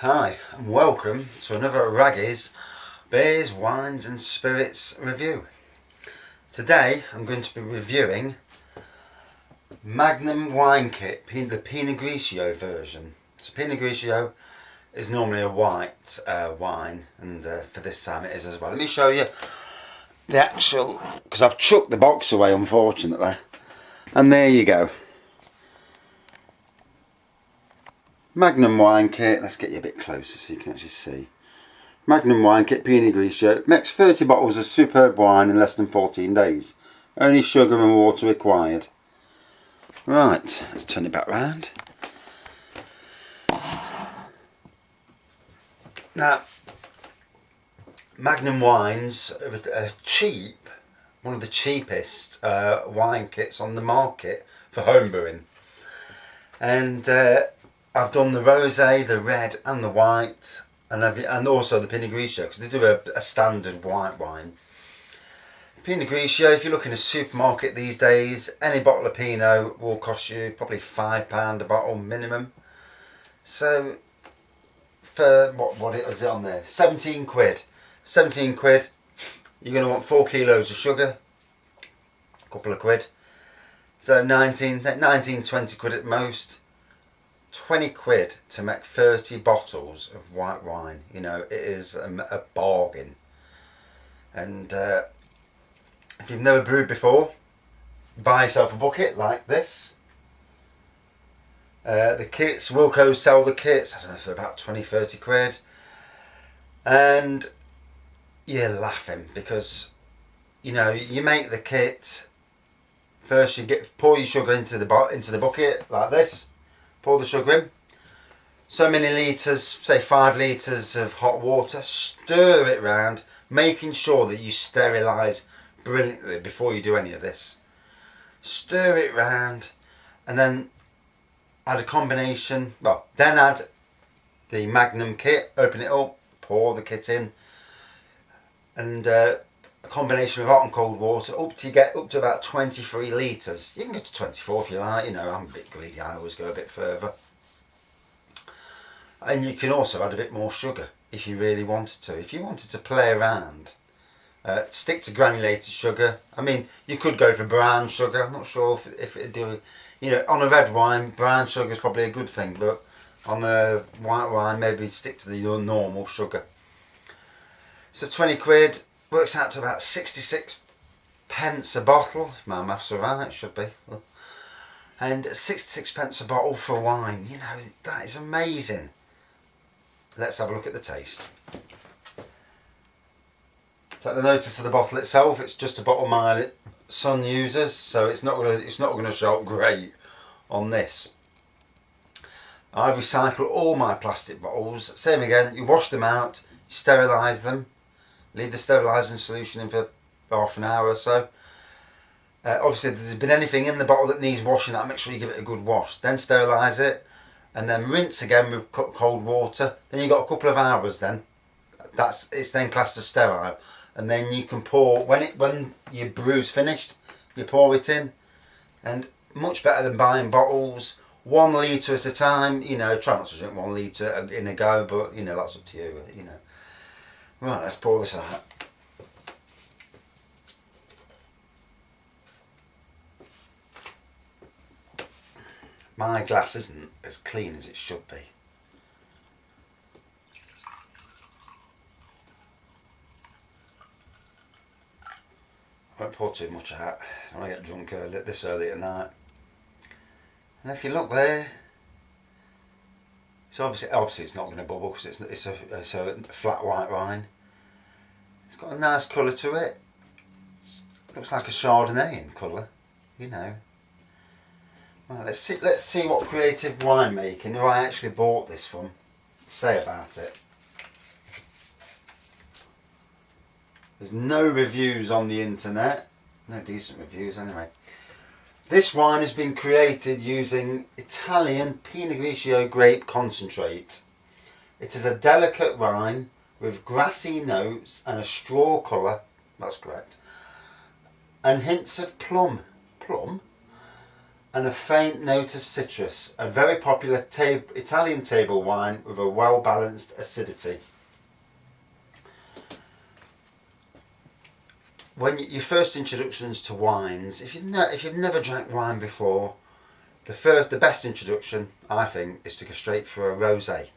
Hi and welcome to another Raggy's Beers, Wines and Spirits review. Today I'm going to be reviewing Magnum Wine Kit, the Pinot Grigio version. So Pinot Grigio is normally a white wine, and for this time it is as well. Let me show you the actual, because I've chucked the box away unfortunately, and there you go. Magnum Wine Kit, let's get you a bit closer so you can actually see. Magnum Wine Kit, Pinot Grigio, makes 30 bottles of superb wine in less than 14 days. Only sugar and water required. Right, let's turn it back round. Now, Magnum wines are cheap, one of the cheapest wine kits on the market for home brewing. And I've done the rosé, the red and the white, and also the Pinot Grigio, because they do a standard white wine. Pinot Grigio, if you look in a supermarket these days, any bottle of Pinot will cost you probably £5 a bottle minimum. So for what is it on there? 17 quid. 17 quid. You're going to want 4 kilos of sugar, a couple of quid. So 19, 20 quid at most. 20 quid to make 30 bottles of white wine. You know, it is a bargain. And if you've never brewed before, buy yourself a bucket like this. The kits, Wilco's sell the kits, I don't know, for about 20-30 quid. And you're laughing because, you know, you make the kit. First you pour your sugar into the bucket like this. Pour the sugar in, so many litres, say 5 litres of hot water, stir it round, making sure that you sterilise brilliantly before you do any of this. Stir it round and then add a combination, then add the Magnum kit, open it up, pour the kit in, and a combination of hot and cold water you get up to about 23 litres. You can go to 24 if you like, you know, I'm a bit greedy, I always go a bit further. And you can also add a bit more sugar if you really wanted to. If you wanted to play around, stick to granulated sugar. I mean, you could go for brown sugar. I'm not sure if it'd do, you know, on a red wine, brown sugar is probably a good thing, but on a white wine, maybe stick to the normal sugar. So 20 quid. Works out to about 66 pence a bottle, if my maths are right, it should be. And 66 pence a bottle for wine, you know, that is amazing. Let's have a look at the taste. Take the notice of the bottle itself, it's just a bottle my son uses, so it's not gonna show up great on this. I recycle all my plastic bottles, same again, you wash them out, you sterilise them. Leave the sterilising solution in for half an hour or so. Obviously, if there's been anything in the bottle that needs washing out, make sure you give it a good wash. Then sterilise it, and then rinse again with cold water. Then you've got a couple of hours. Then it's then classed as sterile, and then you can pour when your brew's finished. You pour it in, and much better than buying bottles 1 litre at a time. You know, try not to drink 1 litre in a go, but you know that's up to you. You know. Right, let's pour this out. My glass isn't as clean as it should be. I won't pour too much out. I don't want to get drunk this early at night. And if you look there, it's obviously it's not going to bubble because it's a flat white wine. It's got a nice colour to it. Looks like a Chardonnay in colour, you know. Well, let's see what creative winemaking who I actually bought this from say about it. There's no reviews on the internet, no decent reviews anyway. This wine has been created using Italian Pinot Grigio grape concentrate. It is a delicate wine with grassy notes and a straw colour, that's correct, and hints of plum, and a faint note of citrus. A very popular Italian table wine with a well-balanced acidity. When your first introductions to wines, if you've never drank wine before, the best introduction, I think, is to go straight for a rosé.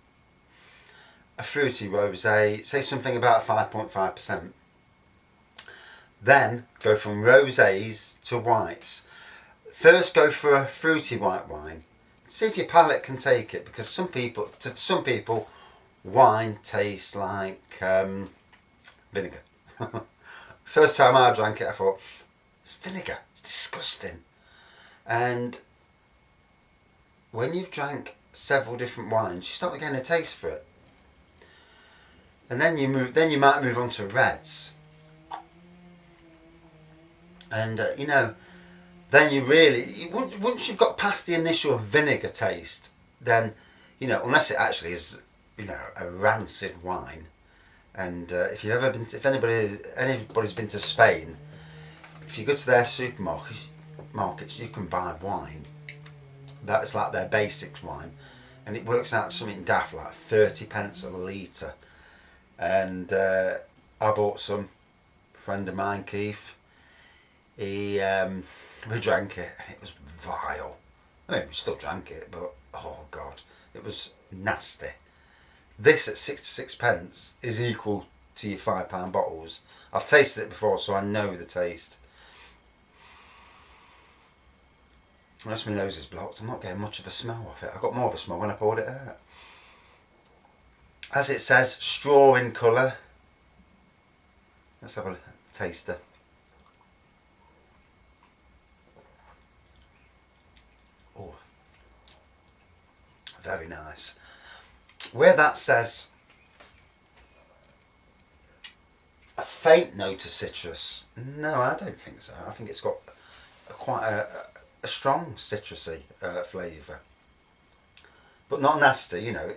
A fruity rosé, say something about 5.5%. Then go from rosés to whites. First go for a fruity white wine. See if your palate can take it, because to some people, wine tastes like vinegar. First time I drank it, I thought, it's vinegar. It's disgusting. And when you've drank several different wines, you start getting a taste for it. And then you might move on to reds. And then once you've got past the initial vinegar taste, then unless it actually is a rancid wine. And if anybody's been to Spain, if you go to their supermarkets, you can buy wine that's like their basics wine, and it works out something daft like 30p a litre. And I bought some. Friend of mine, Keith, we drank it and it was vile. I mean, we still drank it, but oh god, it was nasty. This at 66p is equal to your £5 bottles. I've tasted it before, so I know the taste. Unless my nose is blocked, I'm not getting much of a smell off it. I got more of a smell when I poured it out. As it says, straw in colour. Let's have a taster. Oh, very nice. Where that says a faint note of citrus, no, I don't think so. I think it's got quite a strong citrusy flavour, but not nasty. You know.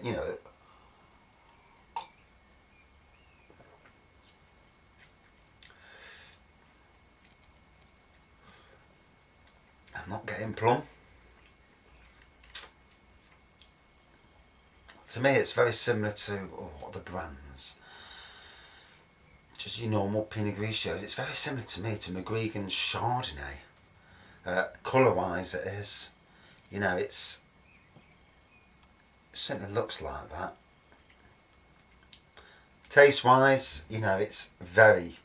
I'm not getting plum. To me, it's very similar to what are the brands? Just your normal Pinot Grigio. It's very similar to me to McGuigan's Chardonnay. Colour-wise, it is. It certainly looks like that. Taste-wise, it's very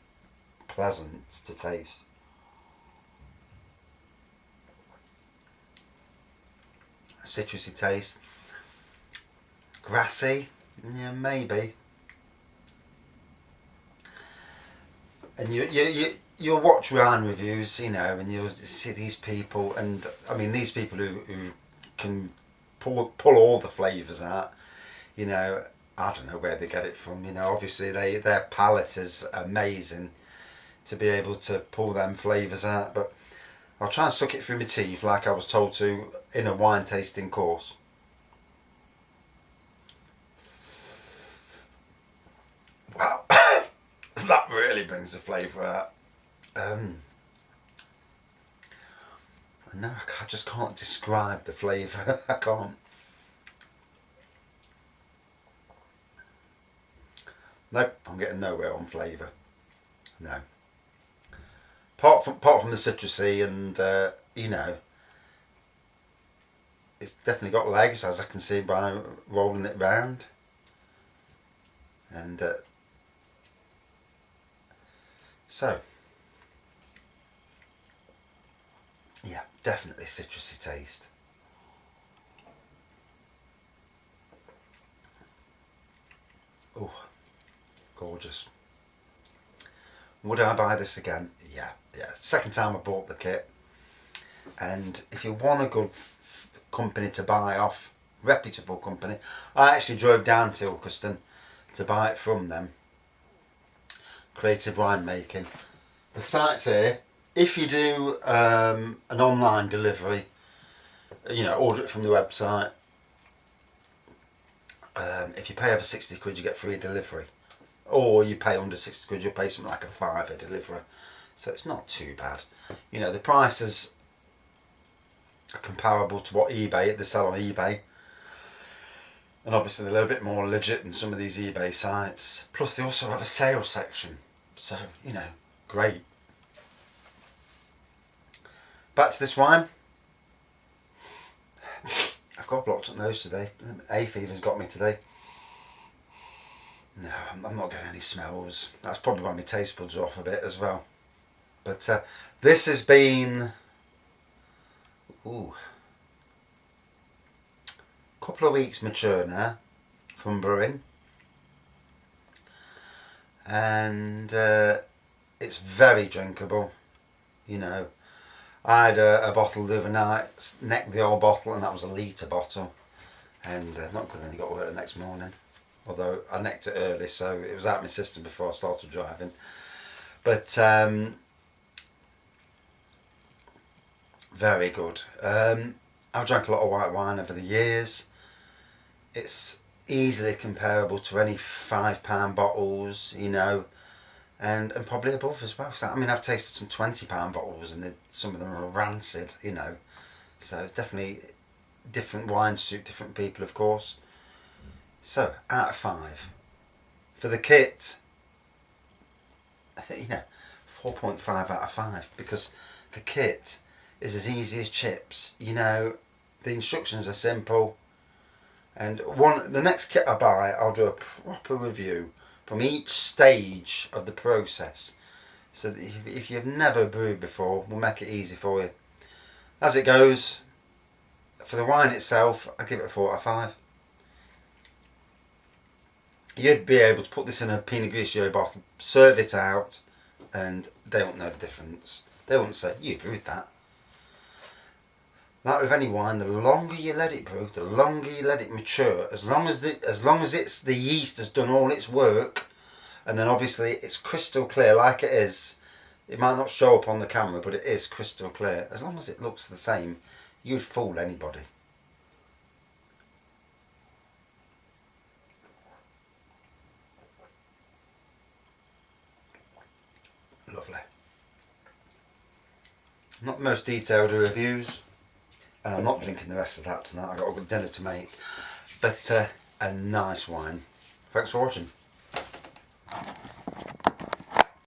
pleasant to taste. Citrusy taste. Grassy, yeah, maybe. And you'll watch wine reviews, and you'll see these people, and I mean these people who can pull all the flavours out. I don't know where they get it from. Obviously their palate is amazing to be able to pull them flavours out. But I'll try and suck it through my teeth like I was told to in a wine tasting course. Wow, that really brings the flavour out. No, I just can't describe the flavour. I can't. No, I'm getting nowhere on flavour. No. Apart from the citrusy and it's definitely got legs, as I can see by rolling it round. And so, yeah, definitely citrusy taste. Oh, gorgeous. Would I buy this again? Yeah. Second time I bought the kit. And if you want a good company to buy off, reputable company, I actually drove down to Ilkeston to buy it from them. Creative winemaking. The site's here. If you do an online delivery, order it from the website. If you pay over 60 quid, you get free delivery. Or you pay under 60 quid, you'll pay something like a £5 delivery. So it's not too bad. The prices comparable to what they sell on eBay. And obviously they're a little bit more legit than some of these eBay sites. Plus they also have a sales section. So, you know, great. Back to this wine. I've got a blocked up nose today. Hay fever's got me today. No, I'm not getting any smells. That's probably why my taste buds are off a bit as well. But this has been a couple of weeks mature now from brewing. And it's very drinkable. You know, I had a bottle the other night, necked the old bottle, and that was a litre bottle. And not good when you got to work the next morning. Although I necked it early, so it was out of my system before I started driving. But very good. I've drank a lot of white wine over the years. It's easily comparable to any £5 bottles, you know, and probably above as well. So, I mean, I've tasted some £20 bottles, and some of them are rancid, you know. So it's definitely different wines suit different people, of course. So, out of 5. For the kit, you know, 4.5 out of 5, because the kit is as easy as chips. You know, the instructions are simple, and the next kit I buy, I'll do a proper review from each stage of the process, so that if you've never brewed before, we'll make it easy for you. As it goes, for the wine itself, I give it a 4 out of 5. You'd be able to put this in a Pinot Grigio bottle, serve it out, and they won't know the difference. They won't say, you brewed that. Like with any wine, the longer you let it brew, the longer you let it mature, as long as the yeast has done all its work, and then obviously it's crystal clear like it is. It might not show up on the camera, but it is crystal clear. As long as it looks the same, you'd fool anybody. Lovely. Not the most detailed of reviews, and I'm not drinking the rest of that tonight. I've got a good dinner to make, but a nice wine. Thanks for watching.